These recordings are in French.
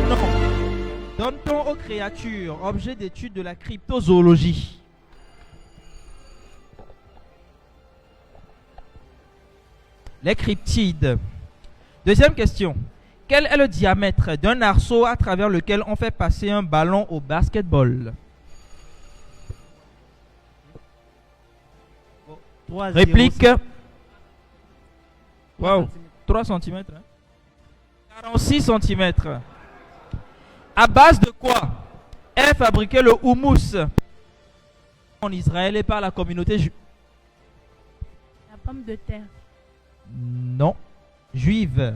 Non. Donne-t-on aux créatures, objet d'étude de la cryptozoologie? Les cryptides. Deuxième question. Quel est le diamètre d'un arceau à travers lequel on fait passer un ballon au basketball? 3, Réplique. Wow. 3 cm. 46 cm. À base de quoi est fabriqué le houmous en Israël et par la communauté La pomme de terre. Non. Juive.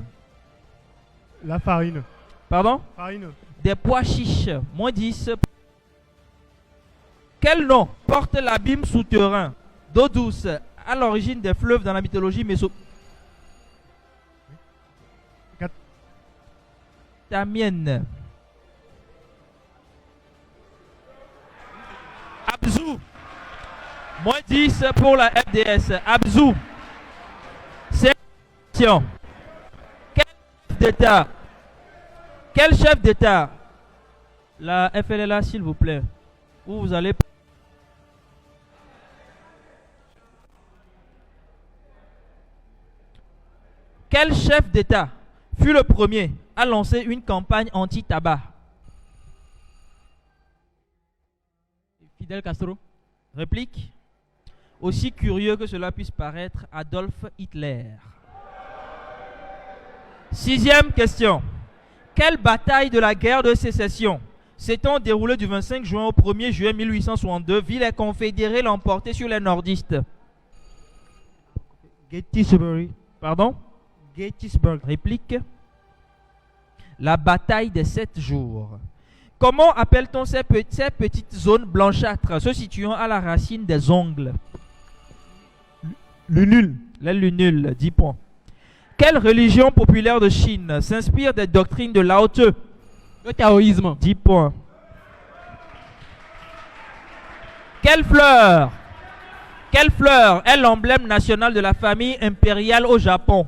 La farine. Pardon? Farine. Des pois chiches. Moins 10. Quel nom porte l'abîme souterrain d'eau douce à l'origine des fleuves dans la mythologie mésopotamienne? Abzou. Moins 10 pour la FDS. Abzou. C'est question. Quel chef d'État? La FLLA, s'il vous plaît. Où vous allez. Quel chef d'État fut le premier à lancer une campagne anti-tabac? Fidel Castro. Réplique. Aussi curieux que cela puisse paraître, Adolf Hitler. Sixième question. Quelle bataille de la guerre de sécession s'étant déroulée du 25 juin au 1er juillet 1862 vit les confédérés l'emporter sur les nordistes? Gettysburg. Pardon? Gettysburg. Réplique. La bataille des 7 jours. Comment appelle-t-on ces petites zones blanchâtres se situant à la racine des ongles? Lunule. Les lunules, 10 points. Quelle religion populaire de Chine s'inspire des doctrines de Lao Tzu? Le taoïsme. 10 points. Quelle fleur est l'emblème national de la famille impériale au Japon?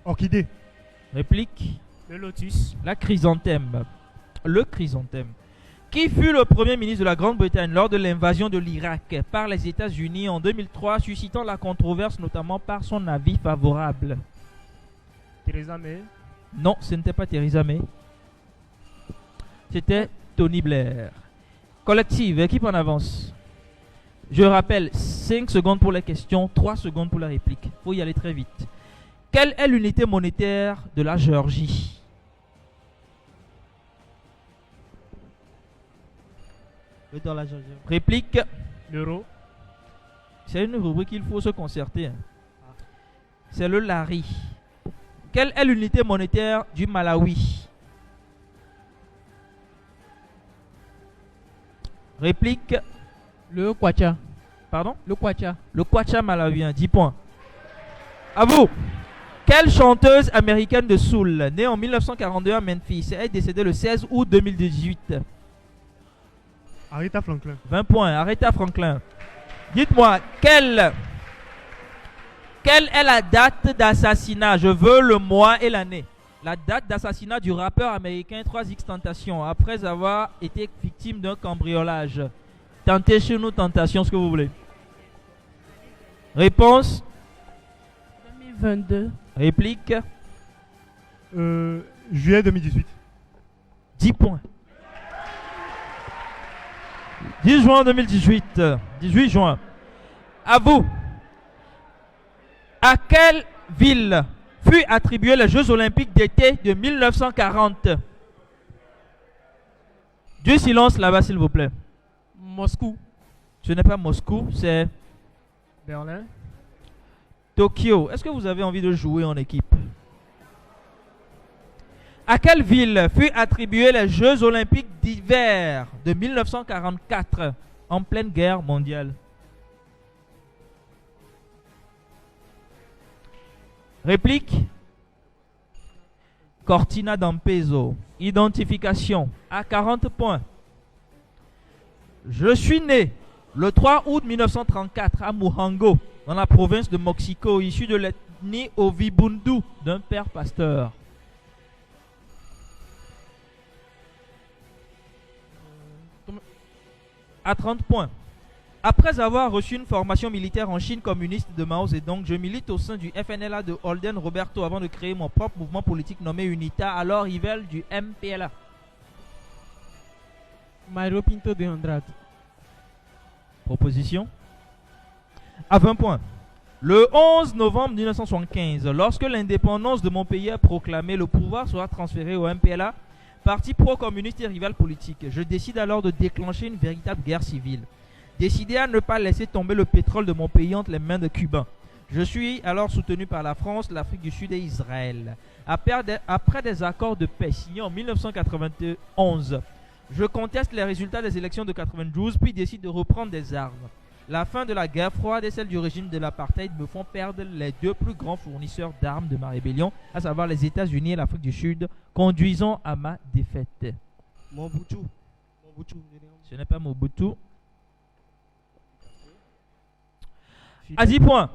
Orchidée. Réplique. Le lotus. La chrysanthème. Le chrysanthème. Qui fut le premier ministre de la Grande-Bretagne lors de l'invasion de l'Irak par les États-Unis en 2003, suscitant la controverse notamment par son avis favorable? Theresa May. Non, ce n'était pas Theresa May. C'était Tony Blair. Collective, équipe en avance. Je rappelle, 5 secondes pour les questions, 3 secondes pour la réplique. Il faut y aller très vite. Quelle est l'unité monétaire de la Géorgie? Le dollar. Réplique. L'euro. C'est une rubrique qu'il faut se concerter. Hein. C'est le lari. Quelle est l'unité monétaire du Malawi? Réplique. Le kwacha. Pardon? Le kwacha. Le kwacha malawien, 10 points. À vous. Quelle chanteuse américaine de soul, née en 1942 à Memphis, est décédée le 16 août 2018? Aretha Franklin. 20 points. Aretha Franklin. Dites-moi, quelle est la date d'assassinat? Je veux le mois et l'année. La date d'assassinat du rappeur américain 3XXXTentacion après avoir été victime d'un cambriolage. Tentez chez nous, tentation, ce que vous voulez. Réponse. 2022. Réplique. Juillet 2018. 10 points. 10 juin 2018. 18 juin. À vous. À quelle ville fut attribué les Jeux Olympiques d'été de 1940? Du silence là-bas, s'il vous plaît. Moscou. Ce n'est pas Moscou, c'est Berlin. Tokyo. Est-ce que vous avez envie de jouer en équipe? À quelle ville fut attribué les Jeux Olympiques d'hiver de 1944 en pleine guerre mondiale? Réplique. Cortina d'Ampezzo. Identification à 40 points. Je suis né le 3 août 1934 à Muhango, dans la province de Moxico, issu de l'ethnie Ovibundu d'un père pasteur. À 30 points. Après avoir reçu une formation militaire en Chine communiste de Mao Zedong, je milite au sein du FNLA de Holden Roberto avant de créer mon propre mouvement politique nommé UNITA, alors rival du MPLA. Mairo Pinto de Andrade. Proposition. À 20 points. Le 11 novembre 1975, lorsque l'indépendance de mon pays est proclamée, le pouvoir sera transféré au MPLA, parti pro-communiste et rival politique. Je décide alors de déclencher une véritable guerre civile. Décidé à ne pas laisser tomber le pétrole de mon pays entre les mains de Cubains. Je suis alors soutenu par la France, l'Afrique du Sud et Israël. Après des accords de paix signés en 1991, je conteste les résultats des élections de 92 puis décide de reprendre des armes. La fin de la guerre froide et celle du régime de l'apartheid me font perdre les deux plus grands fournisseurs d'armes de ma rébellion, à savoir les États-Unis et l'Afrique du Sud, conduisant à ma défaite. Mobutu. Ce n'est pas Mobutu. À 10 points.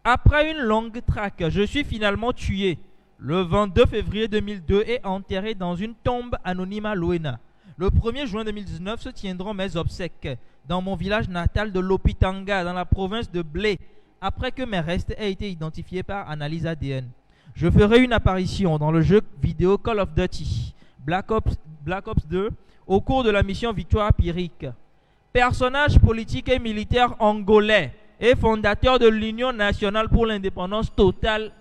Après une longue traque, je suis finalement tué le 22 février 2002 et enterré dans une tombe anonyme à Luena. Le 1er juin 2019 se tiendront mes obsèques dans mon village natal de Lopitanga, dans la province de Blé, après que mes restes aient été identifiés par analyse ADN. Je ferai une apparition dans le jeu vidéo Call of Duty Black Ops 2 au cours de la mission Victoire Pyrrhique. Personnage politique et militaire angolais et fondateur de l'Union nationale pour l'indépendance totale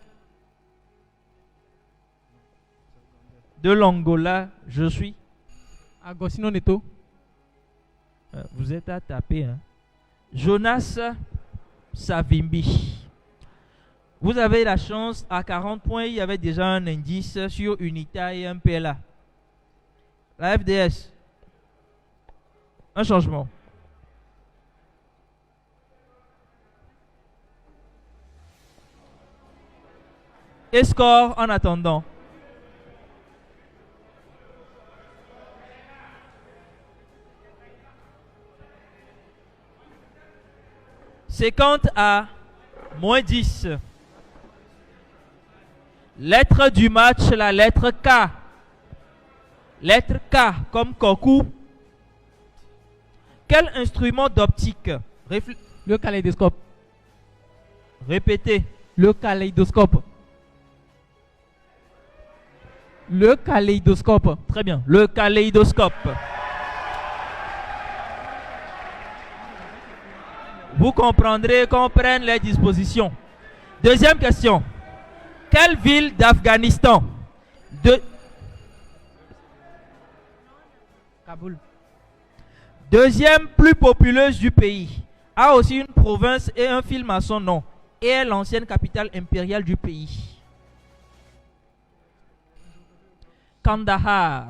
de l'Angola, je suis Agostino Neto. Vous êtes à taper, hein. Jonas Savimbi. Vous avez la chance, à 40 points, il y avait déjà un indice sur UNITA et MPLA. La FDS. Un changement. Et score en attendant. -50 à -10. Lettre du match, la lettre K. Lettre K comme Koku. Quel instrument d'optique? Le kaléidoscope. Répétez. Le kaléidoscope. Le kaléidoscope. Très bien. Le kaléidoscope. Vous comprendrez qu'on prenne les dispositions. Deuxième question. Quelle ville d'Afghanistan Kaboul. Deuxième plus populeuse du pays, a aussi une province et un film à son nom, et est l'ancienne capitale impériale du pays. Kandahar.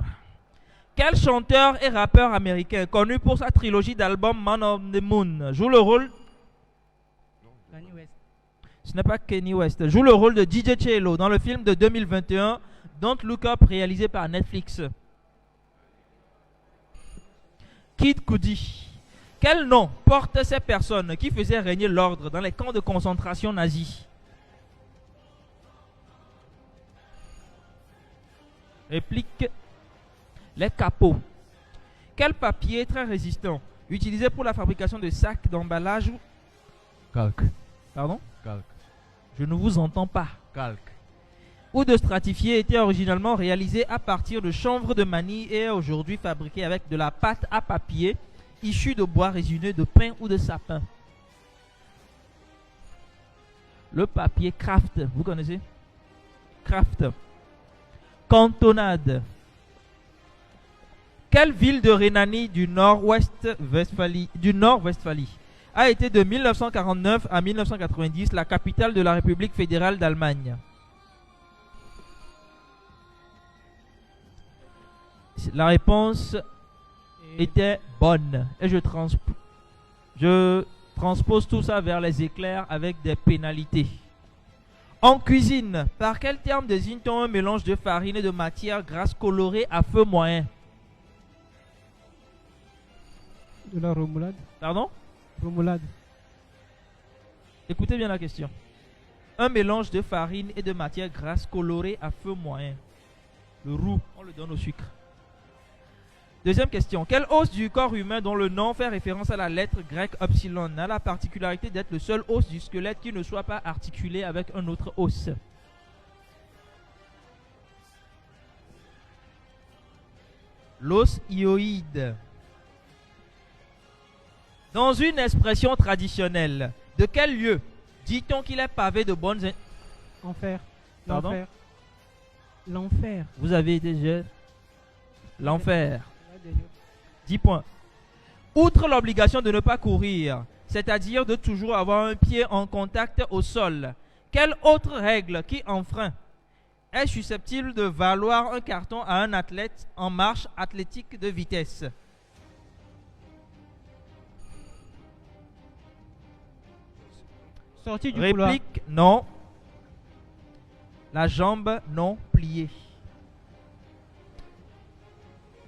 Quel chanteur et rappeur américain connu pour sa trilogie d'albums Man on the Moon joue le rôle... Kanye West. Ce n'est pas Kanye West. Joue le rôle de DJ Chelo dans le film de 2021 Don't Look Up réalisé par Netflix. Kid Cudi. Quel nom portent ces personnes qui faisaient régner l'ordre dans les camps de concentration nazis? Réplique. Les capots. Quel papier très résistant, utilisé pour la fabrication de sacs d'emballage? Calque. Pardon? Calque. Je ne vous entends pas. Calque. Ou de stratifié était originalement réalisé à partir de chanvre de manille et est aujourd'hui fabriqué avec de la pâte à papier issue de bois résineux de pin ou de sapin. Le papier Kraft, vous connaissez? Kraft. Cantonade. Quelle ville de Rhénanie du Nord-Westphalie a été de 1949 à 1990 la capitale de la République fédérale d'Allemagne? La réponse était bonne. Et je transpose tout ça vers les éclairs avec des pénalités. En cuisine, par quel terme désigne-t-on un mélange de farine et de matière grasse colorée à feu moyen? De la remoulade. Pardon? Remoulade. Écoutez bien la question. Un mélange de farine et de matière grasse colorée à feu moyen. Le roux, on le donne au sucre. Deuxième question. Quel os du corps humain dont le nom fait référence à la lettre grecque epsilon a la particularité d'être le seul os du squelette qui ne soit pas articulé avec un autre os? L'os hyoïde. Dans une expression traditionnelle, de quel lieu dit-on qu'il est pavé de bonnes... Enfer. Pardon? L'enfer. L'enfer. Vous avez été jeune. L'enfer. 10 points. Outre l'obligation de ne pas courir, c'est-à-dire de toujours avoir un pied en contact au sol, quelle autre règle qui enfreint est susceptible de valoir un carton à un athlète en marche athlétique de vitesse? Sortie du couloir. Réplique, non. La jambe non pliée.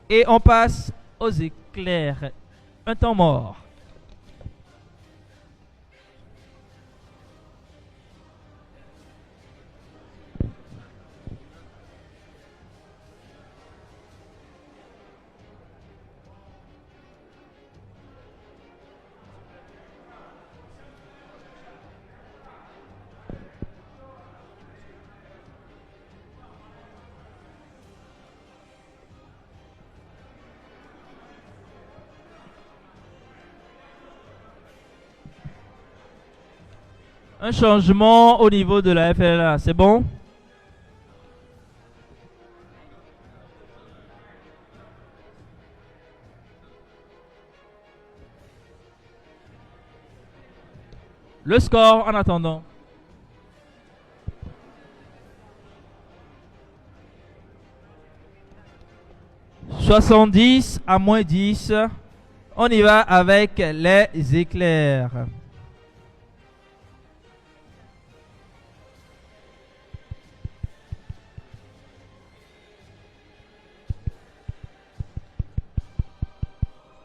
Et on passe aux éclairs. Un temps mort. Un changement au niveau de la FLA, c'est bon? Le score en attendant. « 70 à moins 10. On y va avec les éclairs.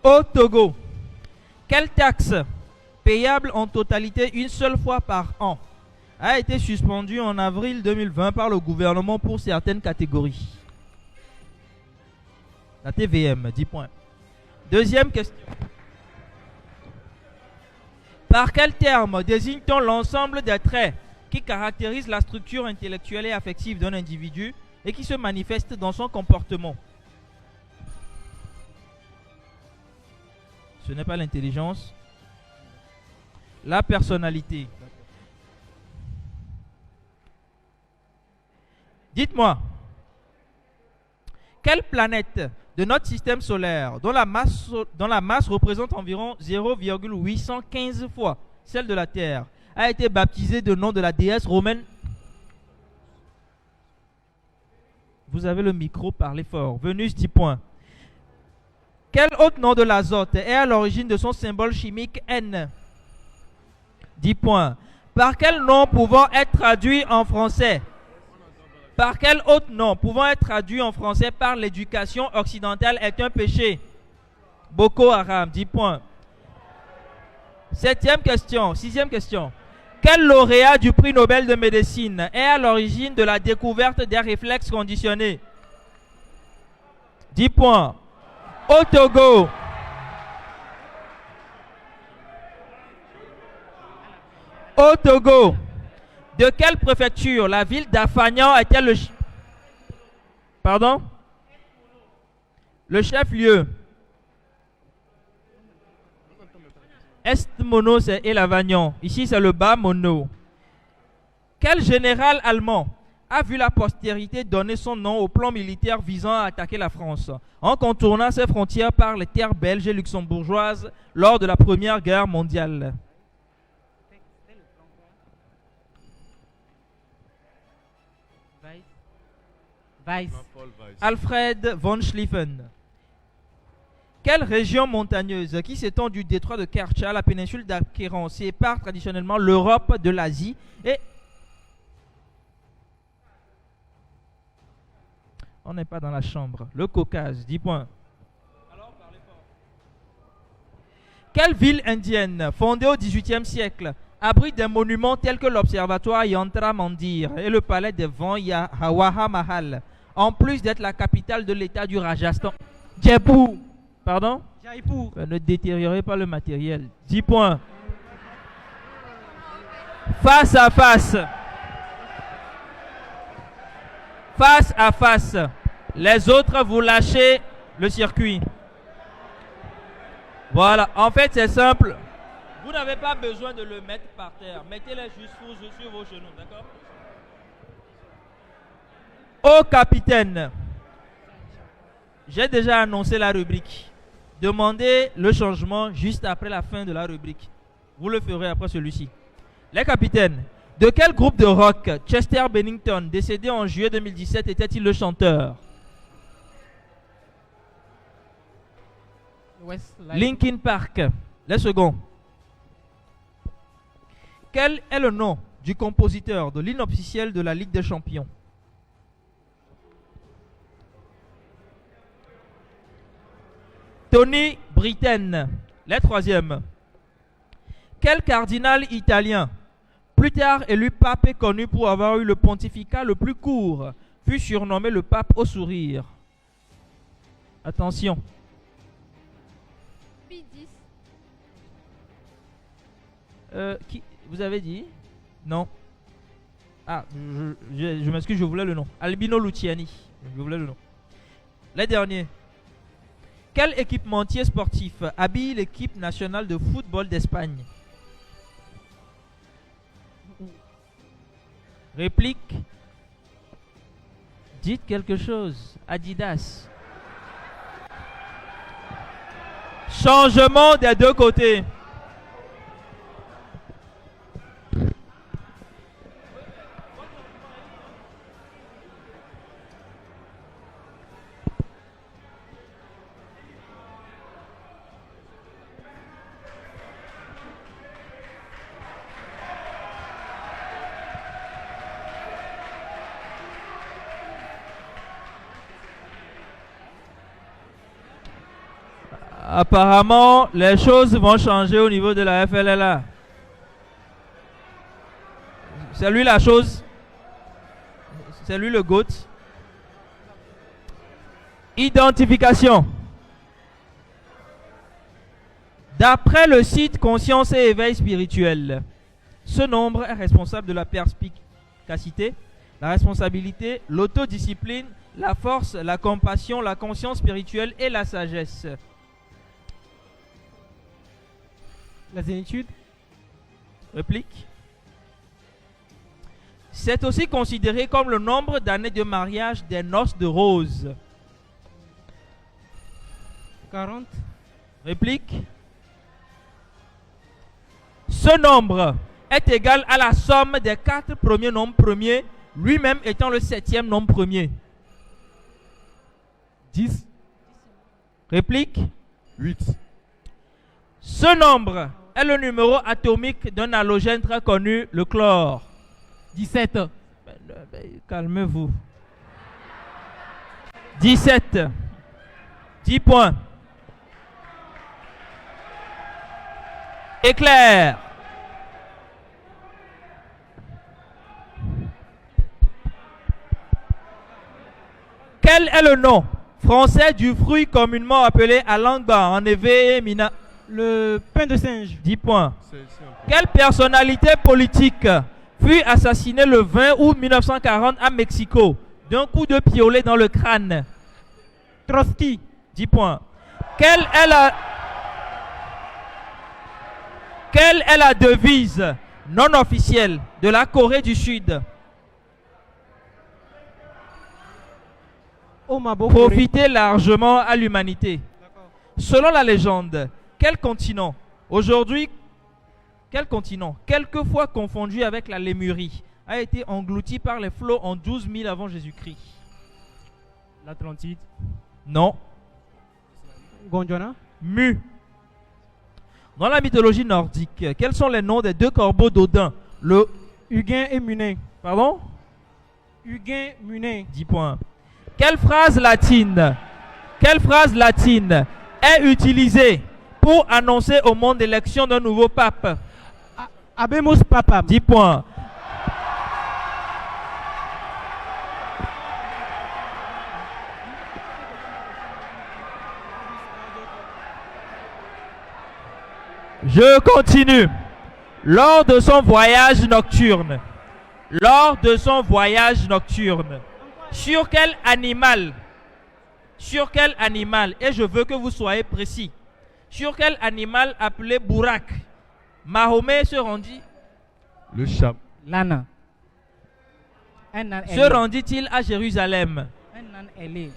Au Togo, quelle taxe payable en totalité une seule fois par an a été suspendue en avril 2020 par le gouvernement pour certaines catégories? La TVM, 10 points. Deuxième question. Par quel terme désigne-t-on l'ensemble des traits qui caractérisent la structure intellectuelle et affective d'un individu et qui se manifestent dans son comportement? Ce n'est pas l'intelligence. La personnalité. Dites-moi, quelle planète de notre système solaire, dont la masse représente environ 0,815 fois celle de la Terre, a été baptisée de nom de la déesse romaine? Vous avez le micro, parlez fort. Vénus, 10 points. Quel autre nom de l'azote est à l'origine de son symbole chimique N? 10 points. Par quel nom pouvant être traduit en français? Par quel autre nom pouvant être traduit en français par l'éducation occidentale est un péché? Boko Haram, 10 points. Sixième question. Quel lauréat du prix Nobel de médecine est à l'origine de la découverte des réflexes conditionnés? 10 points. Au Togo, de quelle préfecture la ville d'Afagnan était le chef-lieu? Est-Mono et l'Avagnon. Ici, c'est le Bas-Mono. Quel général allemand a vu la postérité donner son nom au plan militaire visant à attaquer la France, en contournant ses frontières par les terres belges et luxembourgeoises lors de la Première Guerre mondiale? Weiss. Alfred von Schlieffen. Quelle région montagneuse qui s'étend du détroit de Kertch à la péninsule d'Aquéran sépare traditionnellement l'Europe de l'Asie et... On n'est pas dans la chambre. Le Caucase, 10 points. Alors, parlez fort. Quelle ville indienne, fondée au XVIIIe siècle, abrite des monuments tels que l'observatoire Yantra Mandir et le palais des vents Yahawaha Mahal, en plus d'être la capitale de l'état du Rajasthan? Jaipur. Pardon? Jaipur. Ne détériorez pas le matériel. 10 points. Face à face. Face à face. Les autres, vous lâchez le circuit. Voilà. En fait, c'est simple. Vous n'avez pas besoin de le mettre par terre. Mettez-les juste sur vos genoux. D'accord? Au capitaine. J'ai déjà annoncé la rubrique. Demandez le changement juste après la fin de la rubrique. Vous le ferez après celui-ci. Les capitaines. De quel groupe de rock Chester Bennington, décédé en juillet 2017, était-il le chanteur? Westlife. Linkin Park. Les seconds. Quel est le nom du compositeur de l'hymne officiel de la Ligue des Champions? Tony Britten. Les troisièmes. Quel cardinal italien, plus tard élu pape et connu pour avoir eu le pontificat le plus court, fut surnommé le pape au sourire? Attention. Pie 10. Qui vous avez dit? Non. Ah, je m'excuse, je voulais le nom. Albino Luciani. Je voulais le nom. Les derniers. Quel équipementier sportif habille l'équipe nationale de football d'Espagne? Réplique. Dites quelque chose. Adidas. Changement des deux côtés. Apparemment, les choses vont changer au niveau de la FLLA. C'est lui la chose. C'est lui le GOAT. Identification. D'après le site Conscience et Éveil Spirituel, ce nombre est responsable de la perspicacité, la responsabilité, l'autodiscipline, la force, la compassion, la conscience spirituelle et la sagesse. La zénitude. Réplique. C'est aussi considéré comme le nombre d'années de mariage des noces de rose. 40. Réplique. Ce nombre est égal à la somme des 4 premiers nombres premiers, lui-même étant le 7e nombre premier. 10. Réplique. 8. Ce nombre est le numéro atomique d'un halogène très connu, le chlore. 17. Calmez-vous. 17. 10 points. Éclair. Quel est le nom français du fruit communément appelé alangba en éveil et mina? Le pain de singe. 10 points. Quelle personnalité politique fut assassinée le 20 août 1940 à Mexico d'un coup de piolet dans le crâne? Trotsky. 10 points. Quelle est la devise non officielle de la Corée du Sud? Omabo. Profiter largement à l'humanité. Selon la légende, quel continent, aujourd'hui, quelquefois confondu avec la Lémurie, a été englouti par les flots en 12 000 avant Jésus-Christ? L'Atlantide. Non. Gondwana. Mu. Dans la mythologie nordique, quels sont les noms des deux corbeaux d'Odin? Le Huguin et Munin. Pardon? Huguin, Munin. 10 points. Quelle phrase latine est utilisée pour annoncer au monde l'élection d'un nouveau pape? Habemus Papam. 10 points. Je continue. Lors de son voyage nocturne, sur quel animal, et je veux que vous soyez précis, sur quel animal appelé Bourak, Mahomet se rendit, Le chameau. L'âne. Un âne se ailé. rendit-il à Jérusalem? Un âne ailé.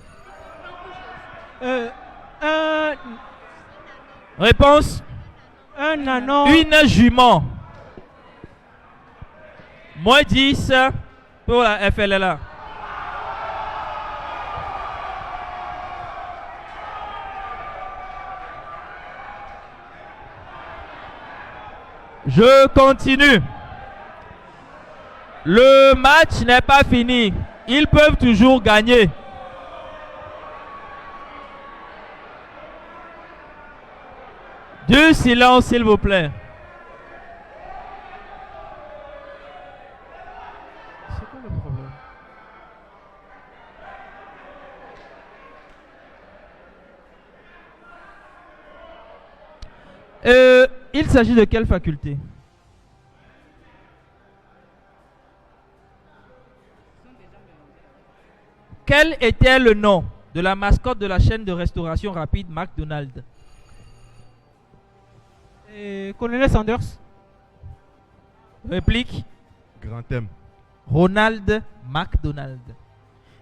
Réponse, Un anon. une jument. Moins 10 pour la FLLA. Je continue. Le match n'est pas fini. Ils peuvent toujours gagner. Du silence, s'il vous plaît. C'est quoi le problème? Il s'agit de quelle faculté? Quel était le nom de la mascotte de la chaîne de restauration rapide McDonald's? Colonel Sanders. Réplique, Grand thème. Ronald McDonald.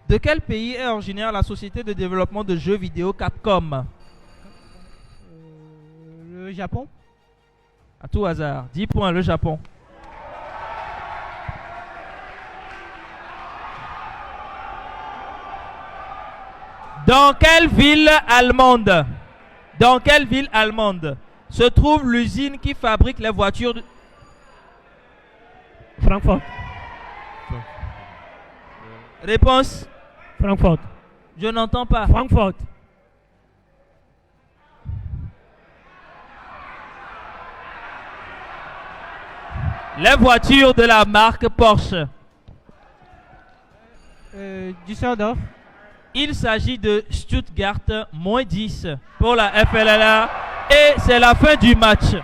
De quel pays est originaire la société de développement de jeux vidéo Capcom? Le Japon. À tout hasard, 10 points, le Japon. Dans quelle ville allemande se trouve l'usine qui fabrique les voitures Francfort. Réponse, Francfort. je n'entends pas. Francfort. Les voitures de la marque Porsche. Düsseldorf. Il s'agit de Stuttgart, moins 10 pour la FLLA. Et c'est la fin du match.